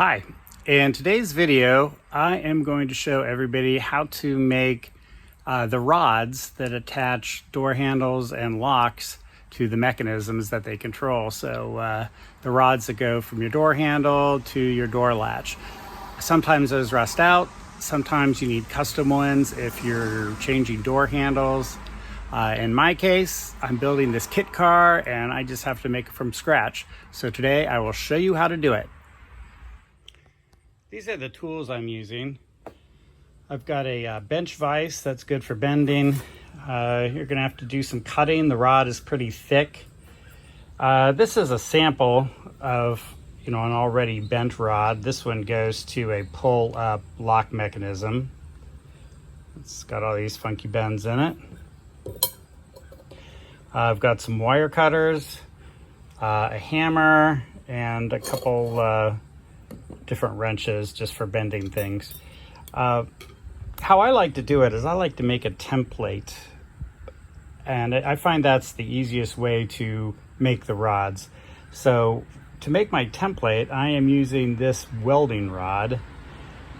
Hi, in today's video I am going to show everybody how to make the rods that attach door handles and locks to the mechanisms that they control. So the rods that go from your door handle to your door latch. Sometimes those rust out, sometimes you need custom ones if you're changing door handles. In my case, I'm building this kit car and I just have to make it from scratch. So today I will show you how to do it. These are the tools I'm using. I've got a bench vise that's good for bending. You're gonna have to do some cutting. The rod is pretty thick. This is a sample of an already bent rod. This one goes to a pull up lock mechanism. It's got all these funky bends in it. I've got some wire cutters, a hammer, and a couple different wrenches just for bending things. How I like to do it is I like to make a template, and I find that's the easiest way to make the rods. So to make my template, I am using this welding rod.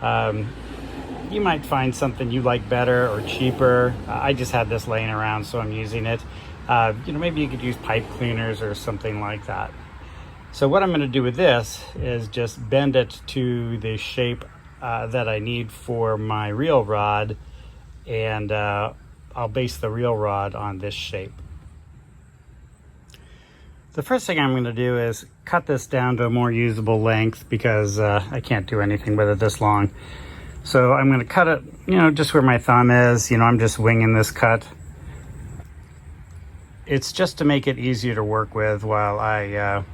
You might find something you like better or cheaper. I just had this laying around, so I'm using it. Maybe you could use pipe cleaners or something like that. So what I'm going to do with this is just bend it to the shape that I need for my reel rod, and I'll base the reel rod on this shape. The first thing I'm going to do is cut this down to a more usable length because I can't do anything with it this long. So I'm going to cut it, just where my thumb is. I'm just winging this cut. It's just to make it easier to work with while I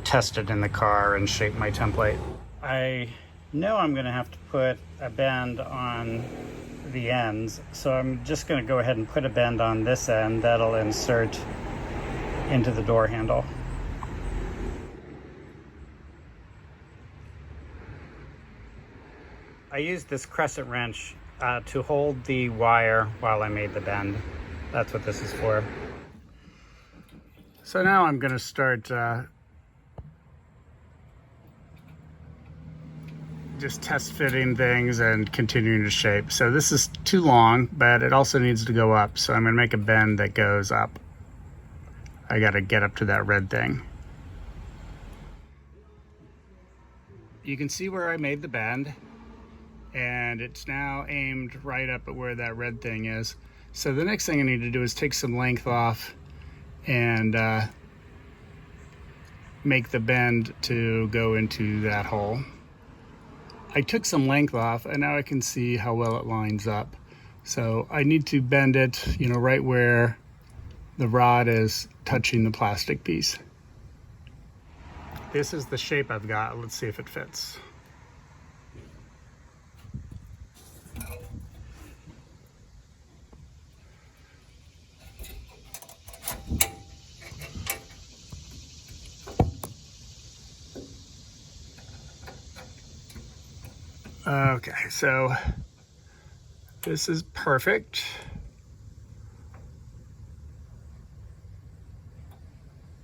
test it in the car and shape my template. I know I'm going to have to put a bend on the ends, so I'm just going to go ahead and put a bend on this end that'll insert into the door handle. I used this crescent wrench to hold the wire while I made the bend. That's what this is for. So now I'm going to start just test fitting things and continuing to shape. So this is too long, but it also needs to go up. So I'm going to make a bend that goes up. I got to get up to that red thing. You can see where I made the bend, and it's now aimed right up at where that red thing is. So the next thing I need to do is take some length off and make the bend to go into that hole. I took some length off and now I can see how well it lines up. So I need to bend it, right where the rod is touching the plastic piece. This is the shape I've got. Let's see if it fits. Okay, so this is perfect.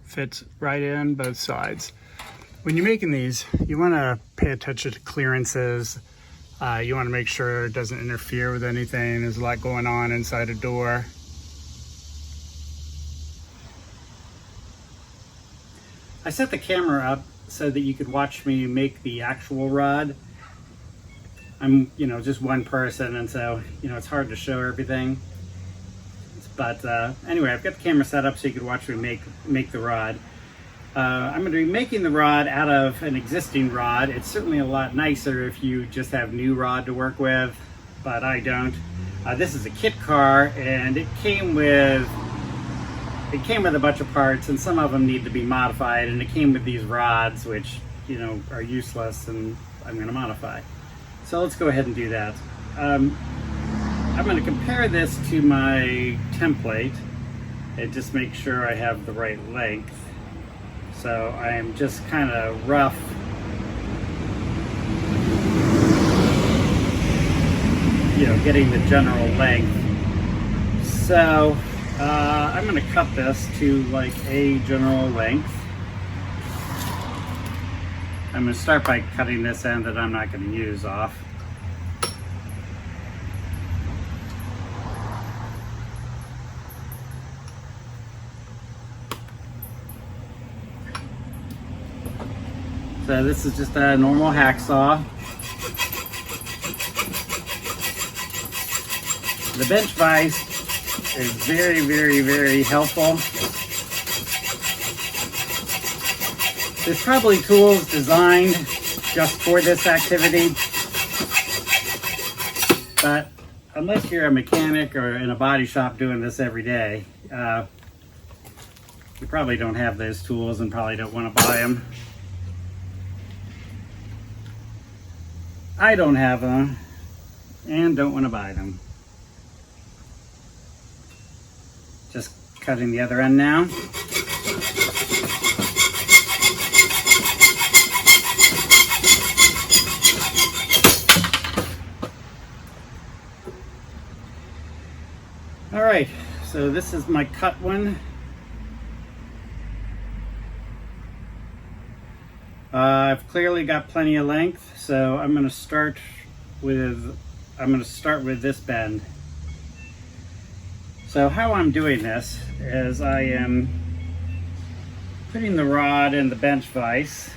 Fits right in both sides. When you're making these, you want to pay attention to clearances. You want to make sure it doesn't interfere with anything. There's a lot going on inside a door. I set the camera up so that you could watch me make the actual rod. I'm, just one person, and so, it's hard to show everything. But anyway, I've got the camera set up so you could watch me make the rod. I'm going to be making the rod out of an existing rod. It's certainly a lot nicer if you just have new rod to work with, but I don't. This is a kit car, and it came with a bunch of parts, and some of them need to be modified, and it came with these rods, which, are useless, and I'm going to modify. So let's go ahead and do that. I'm going to compare this to my template and just make sure I have the right length. So I am just kind of rough. Getting the general length. So I'm going to cut this to like a general length. I'm going to start by cutting this end that I'm not going to use off. So this is just a normal hacksaw. The bench vise is very, very, very helpful. There's probably tools designed just for this activity, but unless you're a mechanic or in a body shop doing this every day, you probably don't have those tools and probably don't want to buy them. I don't have them and don't want to buy them. Just cutting the other end now. All right, so this is my cut one. I've clearly got plenty of length, so I'm going to start with this bend. So how I'm doing this is I am putting the rod in the bench vise,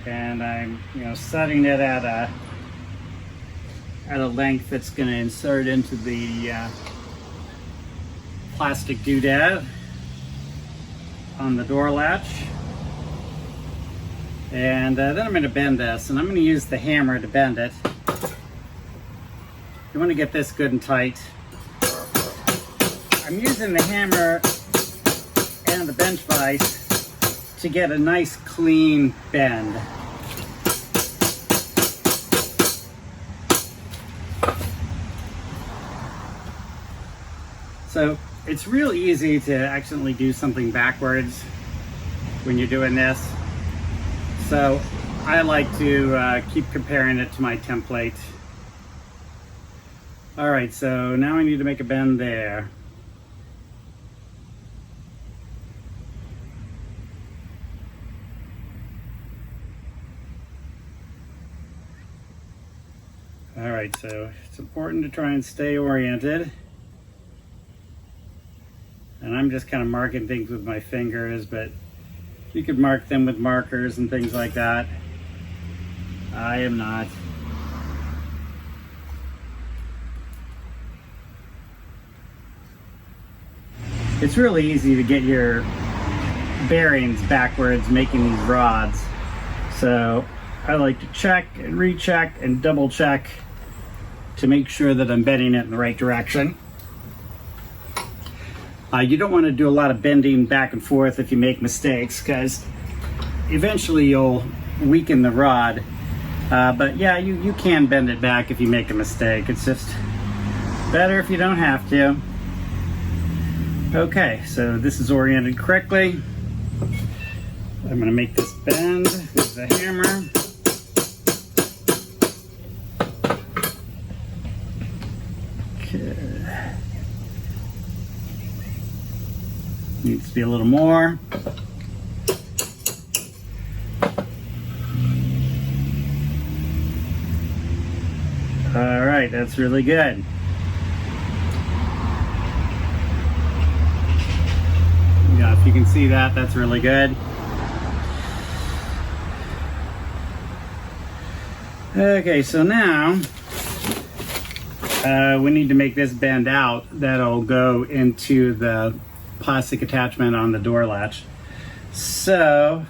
and I'm setting it at a length that's going to insert into the plastic doodad on the door latch. And then I'm going to bend this, and I'm going to use the hammer to bend it. You want to get this good and tight. I'm using the hammer and the bench vise to get a nice clean bend. So it's real easy to accidentally do something backwards when you're doing this. So I like to keep comparing it to my template. All right, so now I need to make a bend there. All right, so it's important to try and stay oriented. And I'm just kind of marking things with my fingers, but you could mark them with markers and things like that. I am not. It's really easy to get your bearings backwards making these rods. So I like to check and recheck and double check to make sure that I'm bending it in the right direction. You don't want to do a lot of bending back and forth if you make mistakes, because eventually you'll weaken the rod. But yeah, you can bend it back if you make a mistake. It's just better if you don't have to. Okay, so this is oriented correctly. I'm going to make this bend with the hammer. Okay. Needs to be a little more. All right, that's really good. Yeah, if you can see that, that's really good. Okay, so now we need to make this bend out. That'll go into the plastic attachment on the door latch. So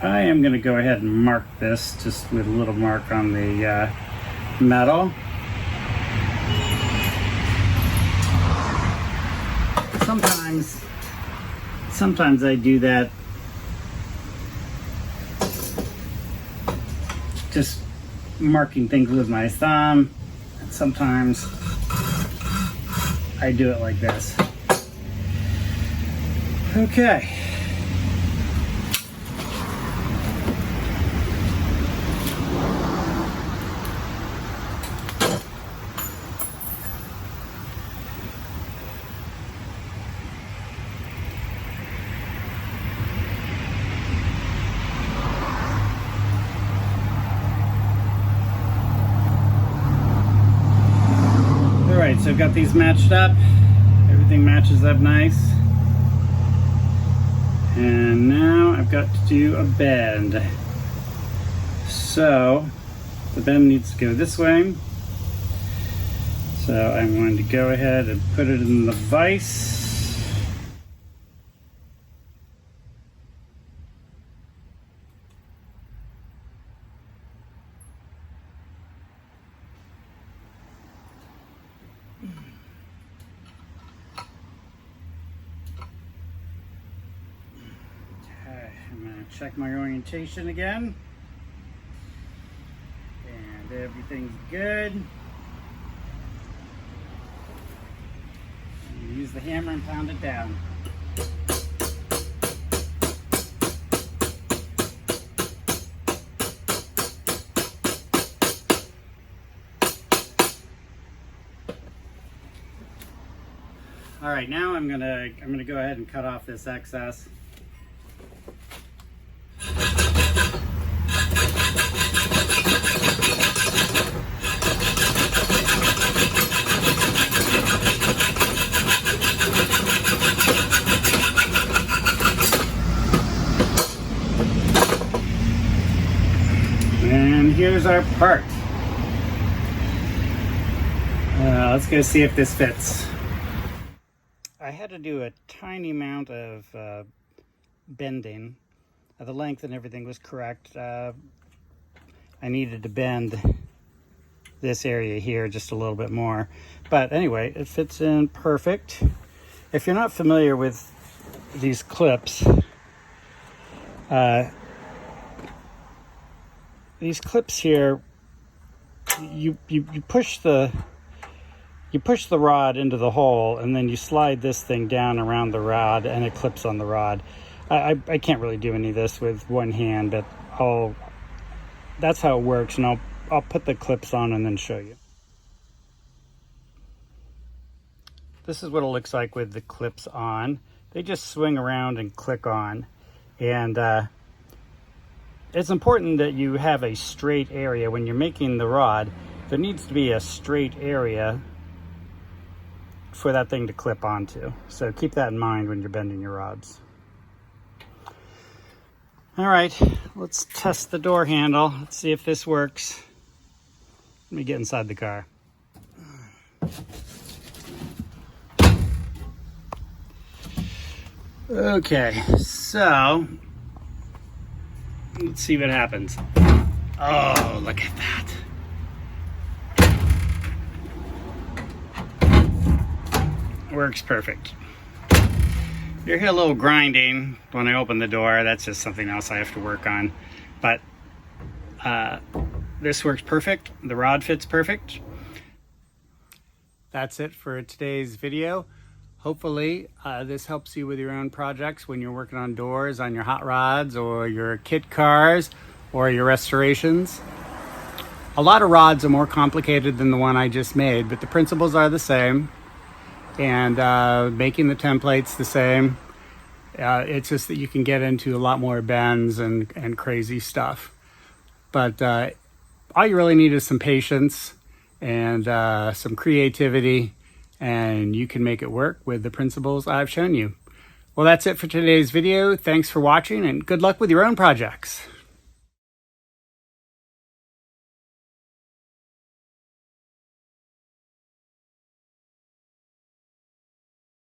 I am going to go ahead and mark this just with a little mark on the metal. Sometimes I do that just marking things with my thumb. And sometimes I do it like this. Okay. got these matched up. Everything matches up nice. And now I've got to do a bend. So the bend needs to go this way. So I'm going to go ahead and put it in the vise. I'm going to check my orientation again, and everything's good. Use the hammer and pound it down. All right, now I'm gonna go ahead and cut off this excess. And here's our part. Let's go see if this fits. I had to do a tiny amount of bending. The length and everything was correct. I needed to bend this area here just a little bit more. But anyway, it fits in perfect. If you're not familiar with these clips, here, you push the rod into the hole, and then you slide this thing down around the rod, and it clips on the rod. I can't really do any of this with one hand, but that's how it works, and I'll put the clips on and then show you. This is what it looks like with the clips on. They just swing around and click on, and it's important that you have a straight area when you're making the rod. There needs to be a straight area for that thing to clip onto. So keep that in mind when you're bending your rods. All right, let's test the door handle. Let's see if this works. Let me get inside the car. Okay, so let's see what happens. Oh, look at that. Works perfect. You hear a little grinding when I open the door. That's just something else I have to work on. But this works perfect. The rod fits perfect. That's it for today's video. Hopefully this helps you with your own projects when you're working on doors, on your hot rods, or your kit cars, or your restorations. A lot of rods are more complicated than the one I just made, but the principles are the same. And making the templates the same. It's just that you can get into a lot more bends and crazy stuff. But all you really need is some patience and some creativity, and you can make it work with the principles I've shown you. Well, that's it for today's video. Thanks for watching, and good luck with your own projects.